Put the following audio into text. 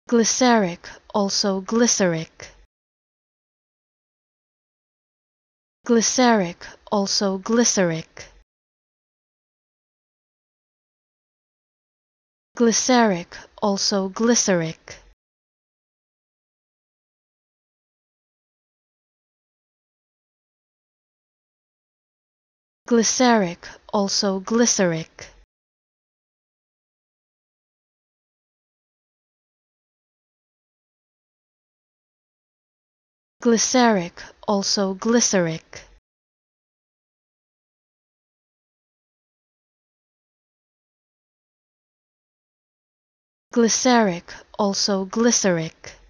Glyceric, also glyceric. Glyceric, also glyceric. Glyceric, also glyceric. Glyceric, also glyceric. Glyceric, also glyceric. Glyceric, also glyceric.